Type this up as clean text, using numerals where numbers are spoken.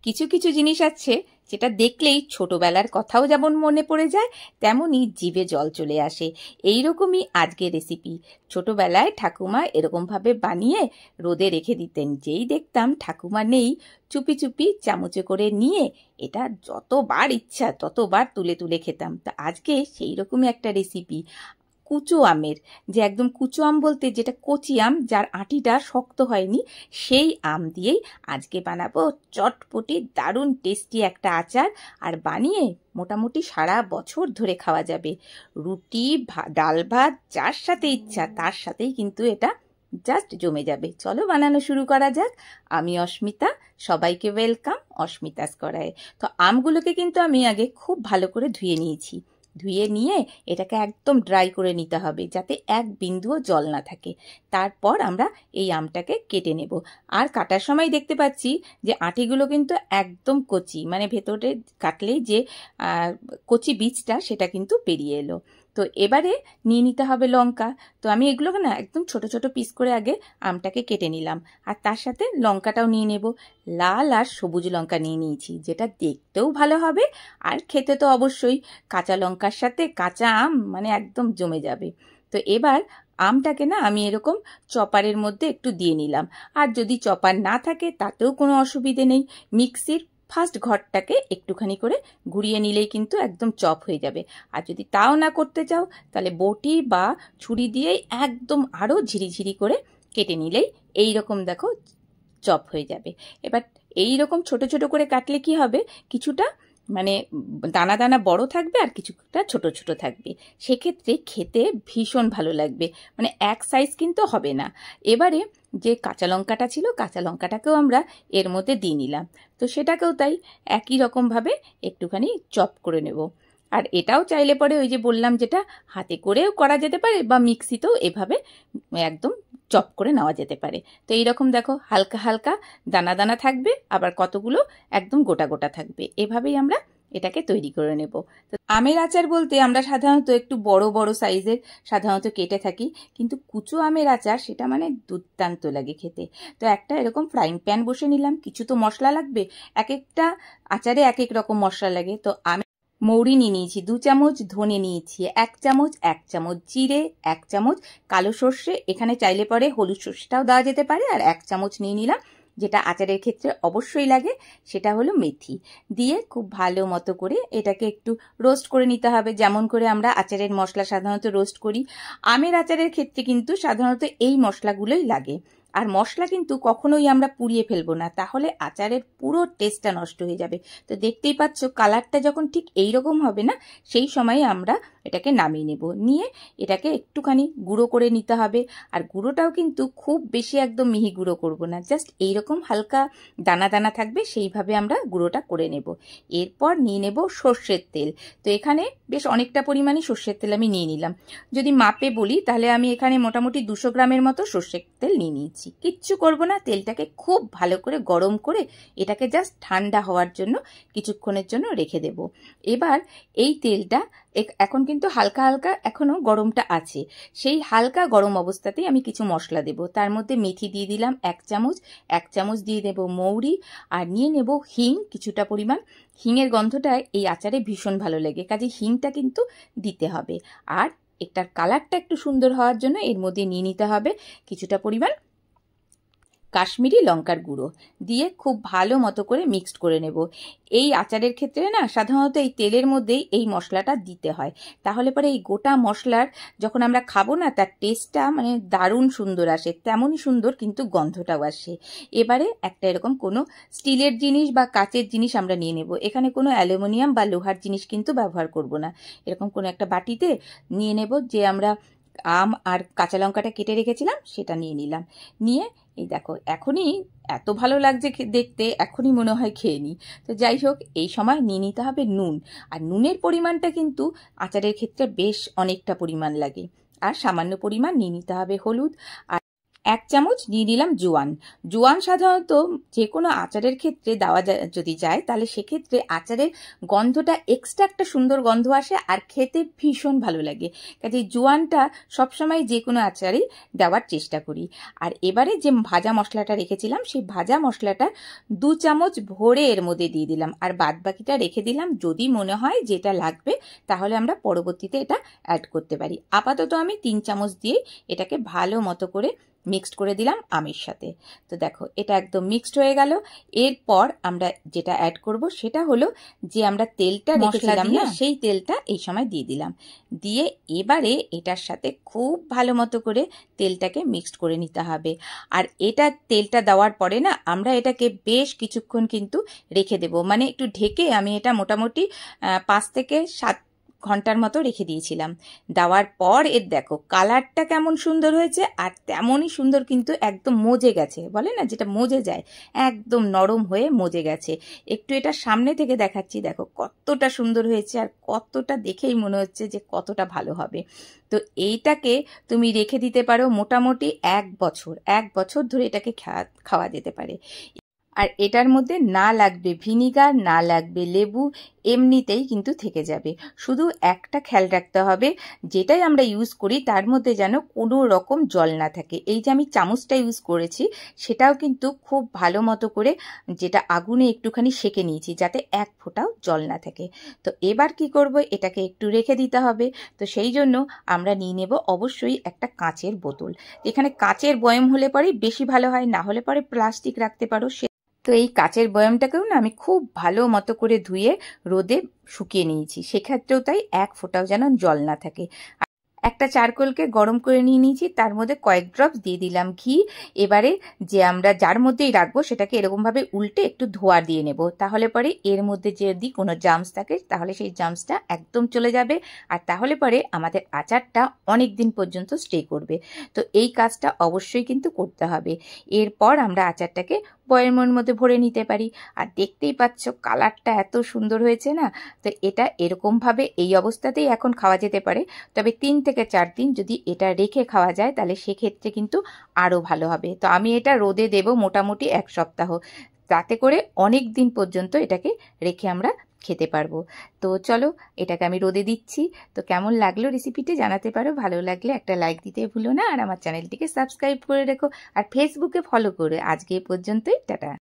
কিছু কিছু জিনিস আছে যেটা দেখলেই ছোটবেলার কথাও যেমন মনে পড়ে যায়, তেমনই জিভে জল চলে আসে। এইরকমই আজকের রেসিপি। ছোটবেলায় ঠাকুমা এরকমভাবে বানিয়ে রোদে রেখে দিতেন। যেই দেখতাম ঠাকুমা নেই, চুপি চুপি চামচে করে নিয়ে এটা যতবার ইচ্ছা ততবার তুলে তুলে খেতাম। তা আজকে সেই রকমই একটা রেসিপি, কুচো আমের। যে একদম কুচো আম বলতে যেটা কচি আম, যার আঁটিটা শক্ত হয়নি, সেই আম দিয়েই আজকে বানাবো চটপটি দারুণ টেস্টি একটা আচার। আর বানিয়ে মোটামুটি সারা বছর ধরে খাওয়া যাবে। রুটি, ডাল ভাত, যার সাথে ইচ্ছা তার সাথেই কিন্তু এটা জাস্ট জমে যাবে। চলো বানানো শুরু করা যাক। আমি অস্মিতা, সবাইকে ওয়েলকাম অস্মিতাস করায়। তো আমগুলোকে কিন্তু আমি আগে খুব ভালো করে ধুয়ে নিয়েছি। ধুয়ে নিয়ে এটাকে একদম ড্রাই করে নিতে হবে, যাতে এক বিন্দুও জল না থাকে। তারপর আমরা এই আমটাকে কেটে নেব। আর কাটার সময় দেখতে পাচ্ছি যে আঁটিগুলো কিন্তু একদম কচি, মানে ভেতরে কাটলেই যে কচি বীজটা সেটা কিন্তু বেরিয়ে এলো। তো এবারে নিয়ে নিতে হবে লঙ্কা। তো আমি এগুলোকে না একদম ছোট ছোট পিস করে আগে আমটাকে কেটে নিলাম। আর তার সাথে লঙ্কাটাও নিয়ে নেব। লাল আর সবুজ লঙ্কা নিয়ে নিয়েছি, যেটা দেখতেও ভালো হবে আর খেতে তো অবশ্যই কাঁচা লঙ্কার সাথে কাঁচা আম মানে একদম জমে যাবে। তো এবার আমটাকে না আমি এরকম চপারের মধ্যে একটু দিয়ে নিলাম। আর যদি চপার না থাকে তাতেও কোনো অসুবিধে নেই, মিক্সির ফার্স্ট ঘরটাকে একটুখানি করে ঘুরিয়ে নিলেই কিন্তু একদম চপ হয়ে যাবে। আর যদি তাও না করতে চাও তাহলে বটি বা ছুরি দিয়েই একদম আরও ঝিরিঝিরি করে কেটে নিলেই এই রকম দেখো চপ হয়ে যাবে। এবার এই রকম ছোট ছোট করে কাটলে কি হবে, কিছুটা মানে দানা দানা বড় থাকবে আর কিছুটা ছোট ছোট থাকবে। সেক্ষেত্রে খেতে ভীষণ ভালো লাগবে, মানে এক সাইজ কিন্তু হবে না। এবারে যে কাঁচা লঙ্কাটা ছিল, কাঁচা লঙ্কাটাকেও আমরা এর মধ্যে দিয়ে নিলাম। তো সেটাকেও তাই একই রকমভাবে একটুখানি চপ করে নেব। আর এটাও চাইলে পরে ওই যে বললাম যেটা হাতে করেও করা যেতে পারে, বা মিক্সিতেও এভাবে একদম চপ করে নেওয়া যেতে পারে। তো এইরকম দেখো হালকা হালকা দানা দানা থাকবে, আবার কতগুলো একদম গোটা গোটা থাকবে। এভাবেই আমরা এটাকে তৈরি করে নেব। তো আমের আচার বলতে আমরা সাধারণত একটু বড় বড় সাইজের সাধারণত কেটে থাকি, কিন্তু কুচো আমের আচার সেটা মানে দুর্দান্ত লাগে খেতে। তো একটা এরকম ফ্রাইং প্যান বসে নিলাম। কিছু তো মশলা লাগবে, এক একটা আচারে এক এক রকম মশলা লাগে। তো আমি মৌরি নিয়ে নিয়েছি 2 চামচ, ধনে নিয়েছি 1 চামচ, 1 চামচ জিরে, 1 চামচ কালো সর্ষে, এখানে চাইলে পরে হলুদ সর্ষেটাও দেওয়া যেতে পারে। আর 1 চামচ নিয়ে নিলাম, যেটা আচারের ক্ষেত্রে অবশ্যই লাগে, সেটা হলো মেথি। দিয়ে খুব ভালো মতো করে এটাকে একটু রোস্ট করে নিতে হবে, যেমন করে আমরা আচারের মশলা সাধারণত রোস্ট করি। আমের আচারের ক্ষেত্রে কিন্তু সাধারণত এই মশলাগুলোই লাগে। আর মশলা কিন্তু কখনোই আমরা পুড়িয়ে ফেলবো না, তাহলে আচারের পুরো টেস্টটা নষ্ট হয়ে যাবে। তো দেখতেই পাচ্ছ কালারটা যখন ঠিক এইরকম হবে না, সেই সময় আমরা এটাকে নামিয়ে নেব। নিয়ে এটাকে একটুখানি গুঁড়ো করে নিতে হবে। আর গুঁড়োটাও কিন্তু খুব বেশি একদম মিহি গুঁড়ো করব না, জাস্ট এইরকম হালকা দানা দানা থাকবে, সেইভাবে আমরা গুঁড়োটা করে নেব। এরপর নিয়ে নেব সর্ষের তেল। তো এখানে বেশ অনেকটা পরিমাণে সর্ষের তেল আমি নিয়ে নিলাম। যদি মাপে বলি তাহলে আমি এখানে মোটামুটি 200 গ্রামের মতো সর্ষের তেল নিয়ে নিয়েছি। কিচ্ছু করব না, তেলটাকে খুব ভালো করে গরম করে এটাকে জাস্ট ঠান্ডা হওয়ার জন্য কিছুক্ষণের জন্য রেখে দেব। এবার এই তেলটা এখন কিন্তু হালকা হালকা এখনো গরমটা আছে, সেই হালকা গরম অবস্থাতেই আমি কিছু মশলা দেব। তার মধ্যে মেথি দিয়ে দিলাম 1 চামচ, 1 চামচ দিয়ে দেব মৌরি, আর নিয়ে নেব হিং কিছুটা পরিমাণ। হিংয়ের গন্ধটা এই আচারে ভীষণ ভালো লাগে, কাজে হিংটা কিন্তু দিতে হবে। আর এটার কালারটা একটু সুন্দর হওয়ার জন্য এর মধ্যে নিয়ে নিতে হবে কিছুটা পরিমাণ কাশ্মীরি লঙ্কার গুঁড়ো। দিয়ে খুব ভালো মতো করে মিক্সড করে নেব। এই আচারের ক্ষেত্রে না সাধারণত এই তেলের মধ্যেই এই মশলাটা দিতে হয়, তাহলে পরে এই গোটা মশলার যখন আমরা খাবো না, তার টেস্টটা মানে দারুণ সুন্দর আসে, তেমনই সুন্দর কিন্তু গন্ধটাও আসে। এবারে একটা এরকম কোনো স্টিলের জিনিস বা কাচের জিনিস আমরা নিয়ে নেব। এখানে কোনো অ্যালুমিনিয়াম বা লোহার জিনিস কিন্তু ব্যবহার করব না। এরকম কোনো একটা বাটিতে নিয়ে নেব, যে আমরা আম আর কাঁচা লঙ্কাটা কেটে রেখেছিলাম সেটা নিয়ে নিলাম। নিয়ে এই দেখো এখনই এত ভালো লাগছে দেখতে, এখনই মনে হয় খেয়ে নিই। তো যাই হোক, এই সময় নিয়ে নিতে হবে নুন। আর নুনের পরিমাণটা কিন্তু আচারের ক্ষেত্রে বেশ অনেকটা পরিমাণ লাগে। আর সামান্য পরিমাণ নিয়ে নিতে হবে হলুদ। আর 1 চামচ নিয়ে নিলাম জোয়ান। জোয়ান সাধারণত যে কোনো আচারের ক্ষেত্রে দেওয়া যদি যায় তাহলে সেক্ষেত্রে আচারের গন্ধটা এক্সট্রা একটা সুন্দর গন্ধ আসে আর খেতে ভীষণ ভালো লাগে। কাজে জোয়ানটা সবসময় যে কোনো আচারেই দেওয়ার চেষ্টা করি। আর এবারে যে ভাজা মশলাটা রেখেছিলাম সেই ভাজা মশলাটা 2 চামচ ভরে এর মধ্যে দিয়ে দিলাম, আর বাদ বাকিটা রেখে দিলাম। যদি মনে হয় যেটা লাগবে তাহলে আমরা পরবর্তীতে এটা অ্যাড করতে পারি। আপাতত আমি 3 চামচ দিয়ে এটাকে ভালো মতো করে মিক্সড করে দিলাম আমের সাথে। তো দেখো এটা একদম মিক্সড হয়ে গেল। এরপর আমরা যেটা অ্যাড করব সেটা হলো যে আমরা তেলটা রেখেছিলাম না, সেই তেলটা এই সময় দিয়ে দিলাম। দিয়ে এবারে এটার সাথে খুব ভালো মতো করে তেলটাকে মিক্সড করে নিতে হবে। আর এটা তেলটা দেওয়ার পরে না আমরা এটাকে বেশ কিছুক্ষণ কিন্তু রেখে দেব, মানে একটু ঢেকে আমি এটা মোটামুটি 5 থেকে 7 ঘন্টার মতো রেখে দিয়েছিলাম। দেওয়ার পর এর দেখো কালারটা কেমন সুন্দর হয়েছে, আর তেমনই সুন্দর কিন্তু একদম মজে গেছে, বলে না যেটা মজে যায়, একদম নরম হয়ে মজে গেছে। একটু এটা সামনে থেকে দেখাচ্ছি, দেখো কতটা সুন্দর হয়েছে আর কতটা দেখেই মনে হচ্ছে যে কতটা ভালো হবে। তো এইটাকে তুমি রেখে দিতে পারো মোটামুটি 1 বছর, 1 বছর ধরে এটাকে খাওয়া যেতে পারে। আর এটার মধ্যে না লাগবে ভিনিগার, না লাগবে লেবু, এমনিতেই কিন্তু থেকে যাবে। শুধু একটা খেয়াল রাখতে হবে, যেটাই আমরা ইউজ করি তার মধ্যে যেন কোনো রকম জল না থাকে। এই যে আমি চামচটা ইউজ করেছি সেটাও কিন্তু খুব ভালো মতো করে যেটা আগুনে একটুখানি সেঁকে নিয়েছি যাতে 1 ফোঁটাও জল না থাকে। তো এবার কি করব, এটাকে একটু রেখে দিতে হবে। তো সেই জন্য আমরা নিয়ে নেব অবশ্যই একটা কাঁচের বোতল। এখানে কাঁচের বয়ম হলে পরে বেশি ভালো হয়, না হলে পরে প্লাস্টিক রাখতে পারো। তো এই কাচের বয়ামটাকেও না আমি খুব ভালো মতো করে ধুয়ে রোদে শুকিয়ে নিয়েছি, সেক্ষেত্রেও তাই 1 ফোঁটাও যেন জল না থাকে। একটা চারকোলকে গরম করে নিয়ে নিয়েছি, তার মধ্যে কয়েক ড্রপস দিয়ে দিলাম ঘি। এবারে যে আমরা যার মধ্যেই রাখবো সেটাকে এরকমভাবে উল্টে একটু ধোয়া দিয়ে নেব, তাহলে পরে এর মধ্যে যদি কোনো জার্মস থাকে তাহলে সেই জার্মসটা একদম চলে যাবে, আর তাহলে পরে আমাদের আচারটা অনেক দিন পর্যন্ত স্টে করবে। তো এই কাজটা অবশ্যই কিন্তু করতে হবে। এরপর আমরা আচারটাকে বয়ামের মধ্যে ভরে নিতে পারি। আর দেখতেই পাচ্ছ কালারটা এত সুন্দর হয়েছে না। তো এটা এরকমভাবে এই অবস্থাতেই এখন খাওয়া যেতে পারে, তবে 3 থেকে 4 দিন যদি এটা রেখে খাওয়া যায় তাহলে সেক্ষেত্রে কিন্তু আরও ভালো হবে। তো আমি এটা রোদে দেব মোটামুটি 1 সপ্তাহ, তাতে করে অনেক দিন পর্যন্ত এটাকে রেখে আমরা খেতে পারবো। তো চলো এটাকে আমি রোদে দিচ্ছি। তো কেমন লাগলো রেসিপিটি জানাতে পারো, ভালো লাগলে একটা লাইক দিতে ভুলো না, আর আমার চ্যানেলটিকে সাবস্ক্রাইব করে রেখো, আর ফেসবুকে ফলো করে। আজকে এ পর্যন্তই, টাটা।